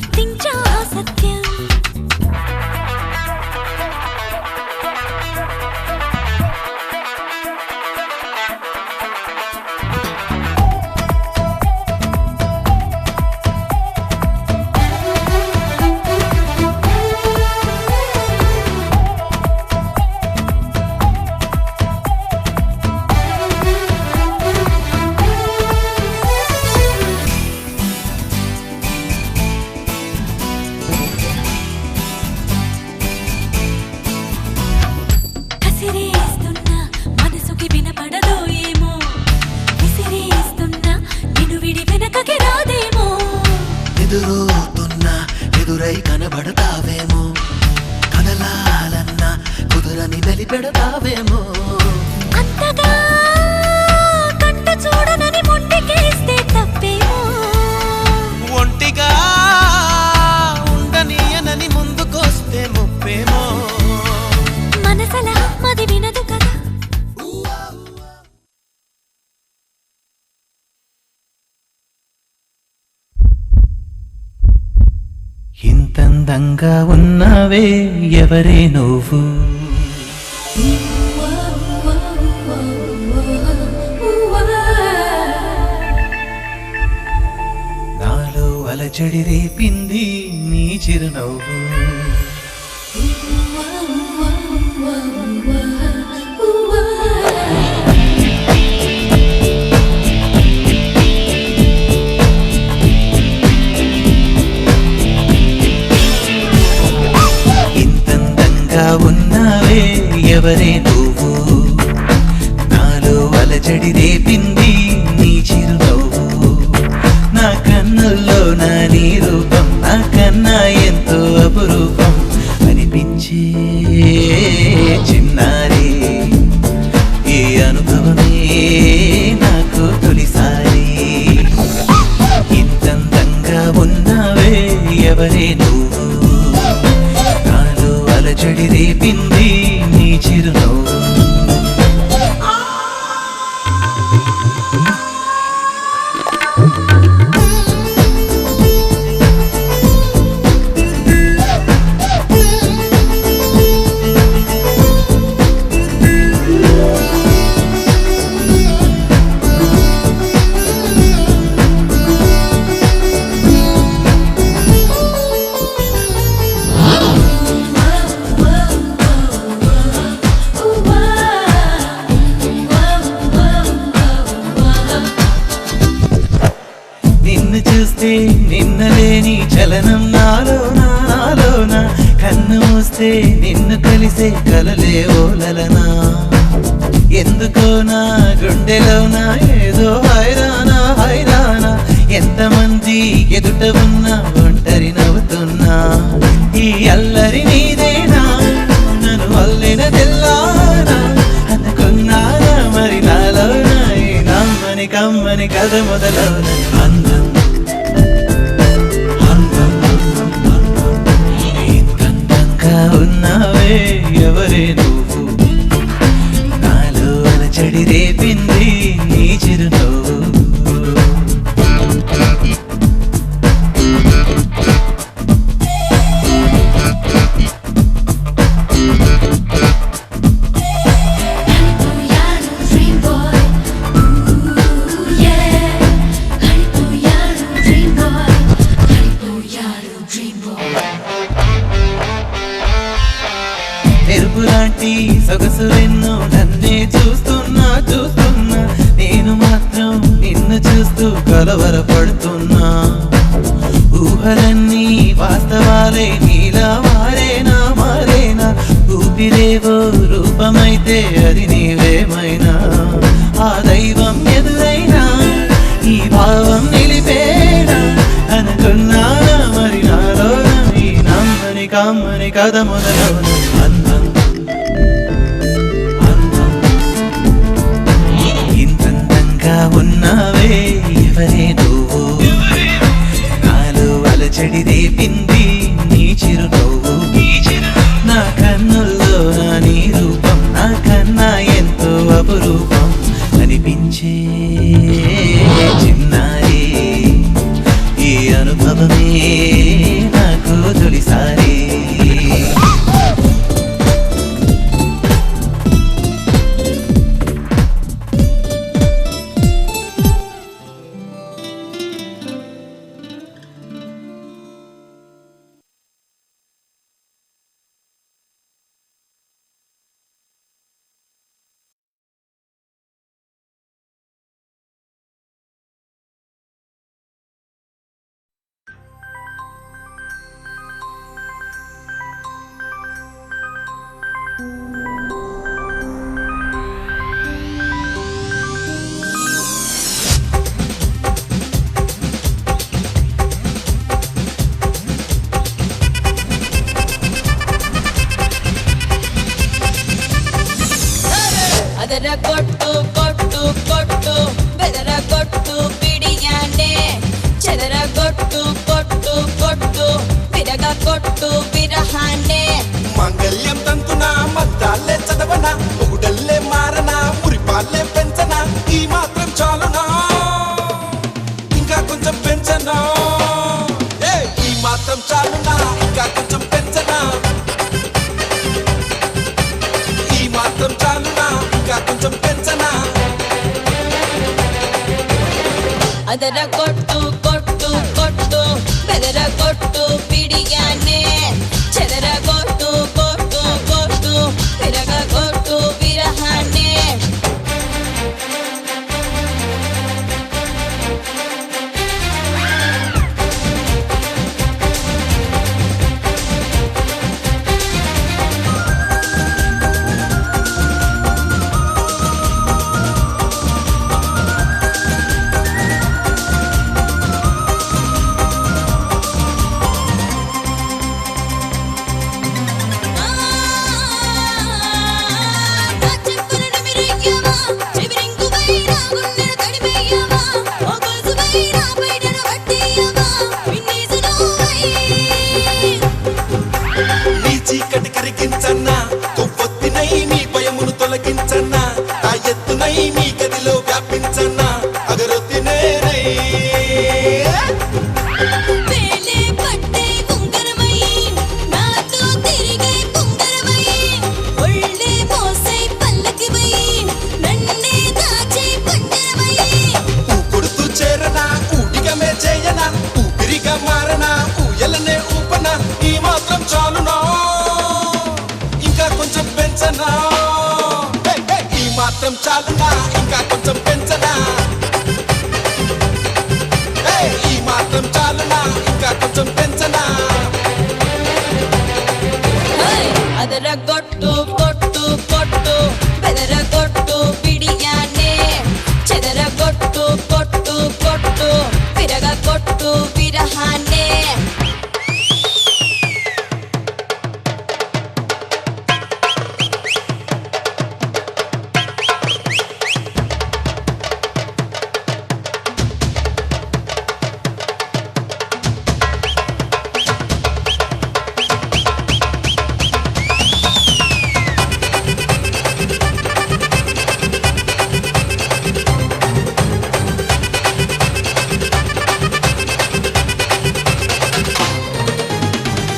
గుర్తించా సత్యం ఎదురై కనబడతావేమో కదలాలన్నా కుదురని వెలిపెడతావేమో అంతగా కంట చూడనని మొండికేస్తే తప్పేమో ఒంటిగా ఉండనీయనని ముందుకొస్తే ముప్పేమో మనసలా మది వినదు కదా ఇంతందంగా ఉన్నావే ఎవరే నువ్వు నాలో అలజడి రేపింది నీ చిరునవ్వు ఉన్నావే ఎవరే నువ్వు నాలో అలజడి రేపింది నీ చిరునవ్వు నా కన్నుల్లో నా నీ రూపం నా కన్నా ఎంతో అపురూపం అనిపించే చిన్నారి ఈ అనుభవమే నాకు తొలిసారి ఇంతందంగా ఉన్నావే ఎవరే నువ్వు అలజడి రేపింది నీ చిరునవ్వు చూస్తే నిన్నలేని చలనం నాలోన కన్ను మూస్తే నిన్ను కలిసే కలలే ఓలలనా ఎందుకో నా గుండెలోనా ఏదో హైరానా ఎంతమంది ఎదుట ఉన్నా ఒంటరి నవ్వుతున్నా ఈ అల్లరి నీదేనా నన్ను అల్లిన తెల్లానా అనుకున్నానా మరి నాలోనా ఈ నమ్మని కమ్మని కథ మొదలవున అందం ఉన్నావే ఎవరే నువ్వు నాలో అలజడి రేపింది నీ చిరునవ్వు ఎరుపులాంటి సొగసు వెన్నో నన్నే చూస్తున్నా నేను మాత్రం నిన్ను చూస్తూ కలవరపడుతున్నా ఊహలన్నీ వాస్తవాలే నీలా మారేనా ఊపిరేవో రూపమైతే అది నీవేమైనా ఆ దైవం ఎదురైనా ఈ భావం నిలిపేనా అనుకున్నానా మరి నాలోనా ఈ నమ్మని కమ్మని కథ మొదలవున ఉన్నావే ఎవరే నువ్వు నాలో అలజడి రేపింది నీ చిరునవ్వు నా కన్నుల్లో నా నీ రూపం నా కన్నా ఎంతో అపురూపం అనిపించే చిన్నారి ఈ అనుభవమే కొట్టు విరహాన్నే మాంగళ్యం తంతున మద్దాలే చదవనా ఒకడల్లే మారనా మురిపాలే పెంచనా ఈ మాత్రం చాలునా ఇంకా కొంచెం పెంచనా ఈ మాత్రం చాలునా ఇంకా కొంచెం పెంచనా ఈ మాత్రం చాలునా ఇంకా కొంచెం పెంచనా ಅದರ ಕೊಟ್ಟು ಕೊಟ್ಟು ಕೊಟ್ಟು ಬೆದರ ಕೊಟ್ಟು ಪಿಡಿಯಾನೆ ಚದರ ಕೊಟ್ಟು ಕೊಟ್ಟು ಕೊಟ್ಟು ವಿರಗ ಕೊಟ್ಟು ವಿರಹಾನೆ నీ చీకటి కరిగించన్నా కొవ్వొత్తినై నీ భయమును తొలగించన్నా ఆ ఎత్తునై నీ గదిలో వ్యాపించన్నా అగరొత్తినేరై వేలే పట్టే ఉంగరమై నాతో తిరిగే ఉంగరమై ఒళ్ళే మోసై పల్లకివై నన్నే దాచే పంజరమై కొడుతూ చేరనా ఊడిగమే చేయనా ఊపిరిగా మారనా ఊయలనే ఊపనా ఈ మాత్రం చాలునా ఇంకా కొంచెం పెంచనా ఈ మాత్రం చాలునా ఇంకా కొంచెం పెంచనా ఈ మాత్రం చాలునా ఇంకా కొంచెం పెంచనా ಅದರ ಕೊಟ್ಟು ಕೊಟ್ಟು ಕೊಟ್ಟು ಬೆದರ ಕೊಟ್ಟು ಪಿಡಿಯಾನೆ ಚದರ ಕೊಟ್ಟು ಕೊಟ್ಟು ಕೊಟ್ಟು ವಿರಗ ಕೊಟ್ಟು ವಿರಹಾನೆ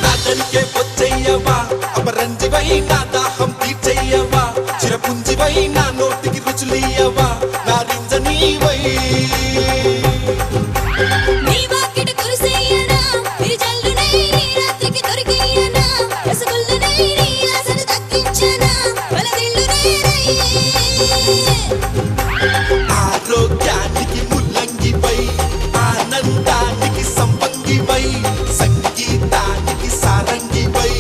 నాదరికే వచ్చేయవా అపరంజివై నా దాహం తీర్చేయవా చిరపుంజివై నా నోటికి రుచులీయవా నా రింజనీవై నీ వాకిట కురిసేయనా విరిజల్లునై నీ రాత్రికి దొరికేయనా రసగుల్లనై నీ ఆశను దక్కించనా వలదిల్లునై ఆరోగ్యానికి ముల్లంగివై ఆనందానికి సంపంగివై సంగీతానికి సారంగివై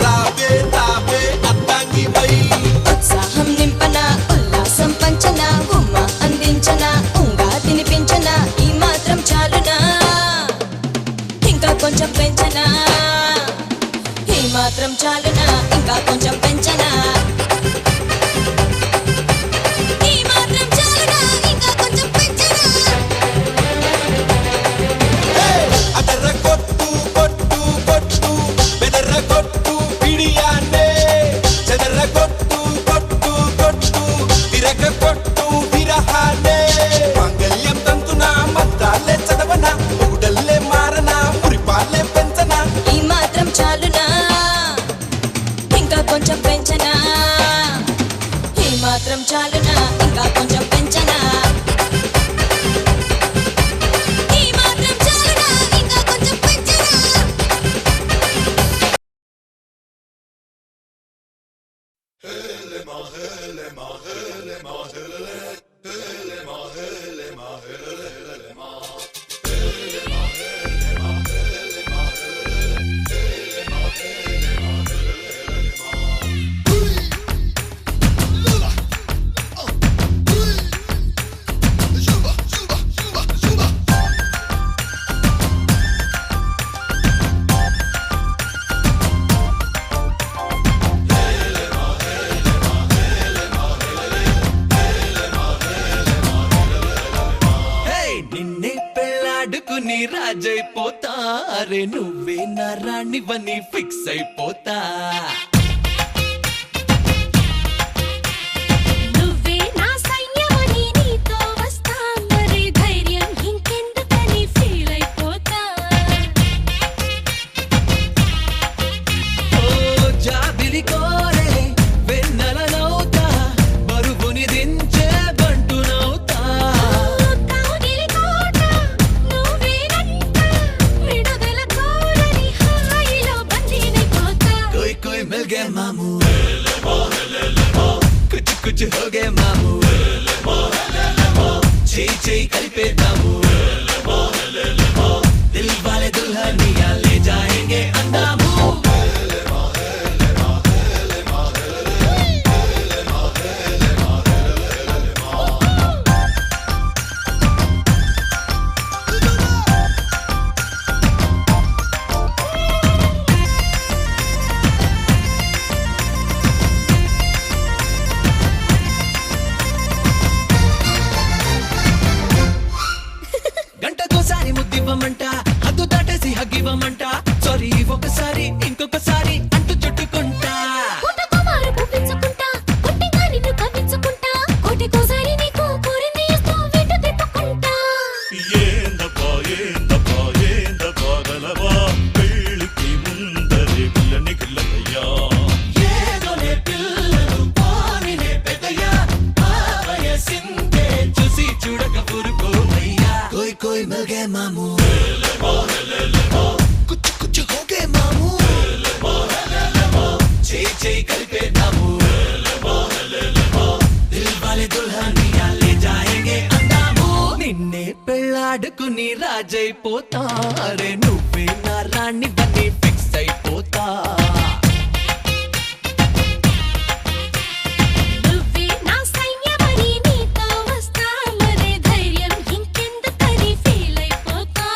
రావే రావే అద్దాంగివై ఉత్సాహం నింపన ఉల్లాసం పంచన ఉమ్మ అందించన ఉంగా తినిపించన ఈ మాత్రం చాలునా ఇంకా కొంచెం పెంచనా ఈ మాత్రం చాలునా ఇంకా కొంచెం పెంచనా ఈ మాత్రం చాలునా ఇంకా కొంచెం పెంచనా అదర కొట్టు కొట్టు కొట్టు బెదర కొట్టు పిడియానే చెదర కొట్టు కొట్టు కొట్టు విరగ కొట్టు విరహానే మాంగళ్యం తంతున మద్దాలే చదవనా ఒకడల్లే మారనా మురిపాలే పెంచనా ఈ మాత్రం చాలునా ఇంకా కొంచెం పెంచనా రాజైపోతా అరే నువ్వే నా రాణివని ఫిక్స్ అయిపోతా నువ్వే నా సైన్యమని నీతో వస్తా మరి ధైర్యం ఇంకెందుకని ఫీల్ అయిపోతా ఓ జాబిలి కోరే వెన్నెలనవుతా బరువుని దించే బంటునవుతా తాగిలి కోట నువ్వేనంట విడుదల కోరని హాయిలో బందీనైపోతా कोई कोई मिल गए मामू कुछ कुछ हो गए मामू చేయి కలిపేద్దాము దిల్ వాలే దుల్హనియా లే జాయేంగే అందాము గంటకోసారి ముద్దివ్వమంట హద్దు దాటేసి హగ్గివ్వమంట సారీ ఒకసారి ఇంకొకసారి అంటూ చుట్టుకుంటా పుట్టకుమారు పుట్టించుకుంటా కొట్టిగా నిన్ను కవ్వించుకుంటా కోటికోసారి నీకు కోరింది ఇస్తూ వెంట తిప్పుకుంటా ఏందబ్బా ఏందబ్బా ఏందబ్బా గలవా పెళ్ళికి ముందరే పిల్లని గిల్లయ్యా ఏదోనే పిల్లలు పానినే పెద్దయ్యా ఆ వయసిందే చూసి చూడక ఊరుకోవయ్యా कोई कोई मिल गए मामू कुछ कुछ हो गए मामू చేయి కలిపేద్దాము దిల్ వాలే దుల్హనియా లే జాయేంగే అందాము నిన్నే పెళ్ళాడుకుని రాజైపోతా అరే నువ్వే నా రాణి బని ఫిక్స్ అయిపోతా నువ్వే నా సైన్యమని నీతో వస్తా మరి ధైర్యం ఇంకెందుకని ఫీల్ అయిపోతా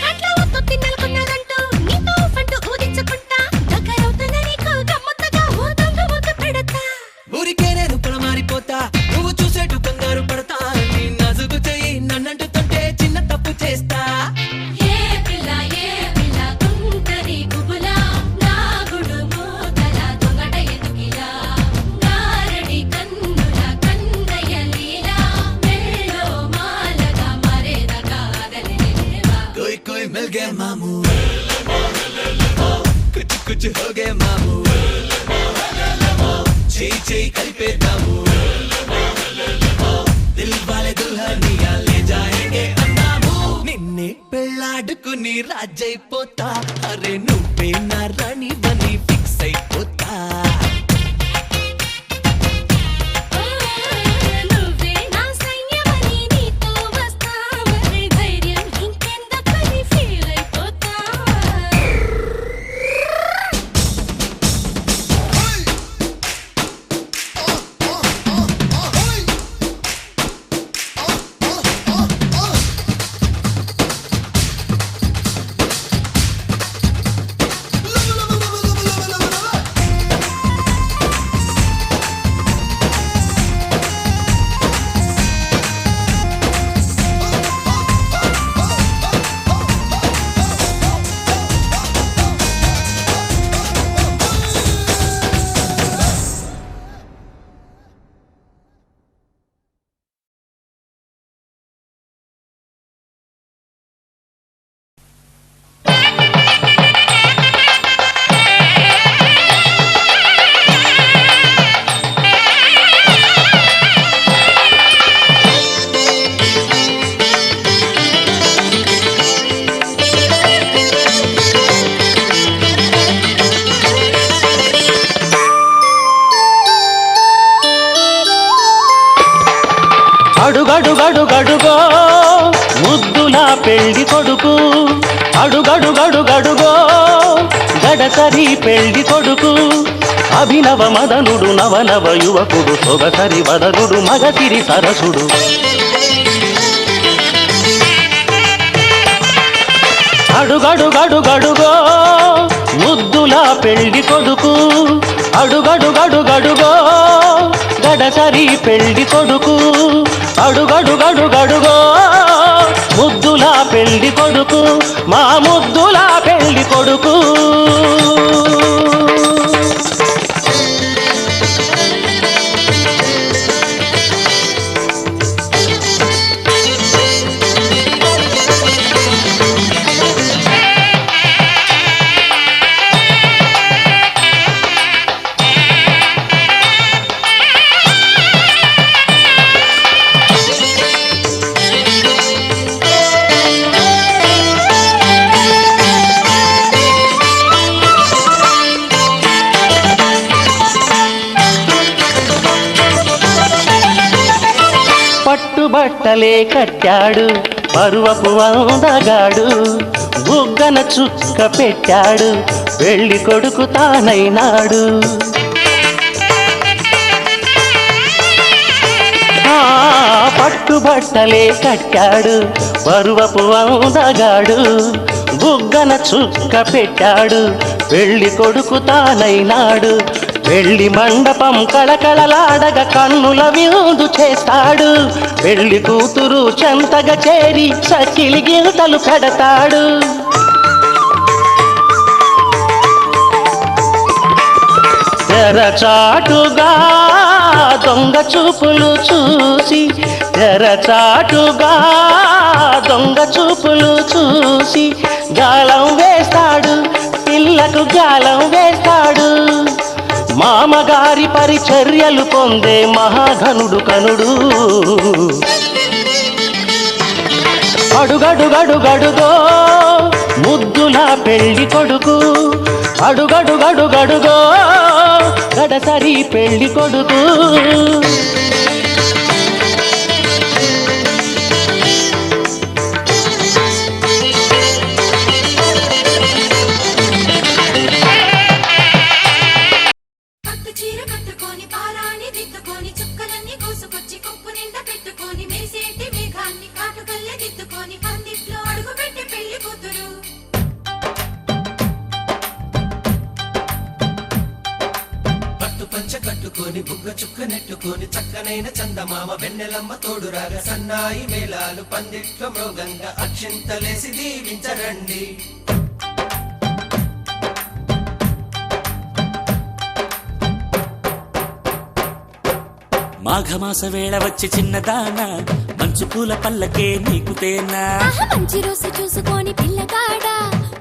అట్లా ఒత్తి నెలకొన్నదంటూ నీతో పంటూ ఊదించుకుంటా దగ్గరవుతున్న నీకు గమ్మత్తుగా ఓ దొంగ ముద్దు పెడతా ఊరికే నేను పొలమారిపోతా నువ్వు చూసేటు కంగారు పడతా నీ నజుకు చెయ్యి నన్నంటుతుంటే చిన్న తప్పు చేస్తా ఏ పిల్ల తుంటరి గుబులా నా గుడు మూతల దొంగట ఎదుగిలా నారడి కన్నుల కన్నయ్య లీలా మెళ్ళో మాలగా మరేదగా అగలిలేవా कोई कोई मिल गए मामू कुछ कुछ हो गए मामू చేయి కలిపేద్దాము దిల్ వాలే దుల్హనియా లే జాయేంగే అందాము నిన్నే పెళ్ళాడుకుని రాజైపోతా అరే నువ్వే నా రాణి బని ఫిక్స్ అయిపోతా నువ్వే నా సైన్యమని నీతో వస్తా మరి ధైర్యం ఇంకెందుకని ఫీల్ అయిపోతా Love, love, love, అడుగడుగడుగడుగో ముద్దుల పెళ్లి కొడుకు, అడుగడుగడుగడుగో గడసరి పెళ్లి కొడుకు. అభినవ మదనుడు నవనవ యువకుడు, సొగసరి వదనుడు మగసిరి సరసుడు. అడుగడుగడుగడుగో ముద్దుల పెళ్లి కొడుకు, అడుగడుగడుగడుగో గడసరి పెళ్లి కొడుకు. అడుగడుగడుగడుగో ముద్దుల పెళ్లి కొడుకు, మా ముద్దుల పెళ్లి కొడుకు. పట్టుబట్టలే కట్టాడు పరువపు అందగాడు, బుగ్గన చుక్క పెట్టాడు పెళ్లి కొడుకు తానైనాడు. పట్టుబట్టలే కట్టాడు పరువపు అందగాడు, బుగ్గన చుక్క పెట్టాడు పెళ్లి కొడుకు తానైనాడు. పెళ్లి మండపం కళకళలాడగ కన్నుల విందు చేస్తాడు, పెళ్లి కూతురు చెంతగా చేరి సకిలి గిల్తలు పెడతాడు. తెరచాటుగా దొంగ చూపులు చూసి, తెరచాటుగా దొంగ చూపులు చూసి గాలం వేస్తాడు, పిల్లకు గాలం వేస్తాడు. మామగారి పరిచర్యలు పొందే మహాఘనుడు కనుడు. అడుగడుగడుగడుగో ముద్దుల పెళ్లి కొడుకు, అడుగడుగడుగడుగో గడసరి పెళ్లి కొడుకు. పట్టు చీర కట్టుకొని పారాణి దిద్దుకొని చుక్కలన్నీ కోసుకొచ్చి కొప్పు నిండా పెట్టుకొని మెరిసేటి మేఘాన్ని కాటుకల్లే దిద్దుకొని పందిట్లో అడుగు పెట్టి పెళ్లి కూతురు. పట్టు పంచ కట్టుకొని బుగ్గ చుక్క నెట్టుకొని చక్కనైన చందమామ వెన్నెలమ్మ తోడురాగా సన్నాయి మేళాలు పందిట్లో మృగంగా అక్షింతలేసి దీవించరండి. మాఘమాస వేళ వచ్చి చిన్నదాన మంచు పూల పల్లకే నీకు తేనా. మంచి రోజు చూసుకొని పిల్లగాడ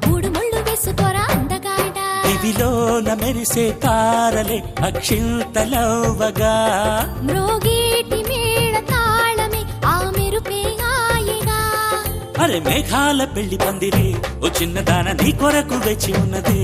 మూడు ముళ్ళు వేసుకోరా అందగాడ. ఇవిలోన మెరిసే తారలే అక్షింతలవ్వగా, మ్రోగేటి మేళ తాళమే ఆ మెరుపే హాయిగా. అరే మేఘాల పెళ్లి పందిరి ఓ చిన్నదాన నీ కొరకు వేచి ఉన్నది.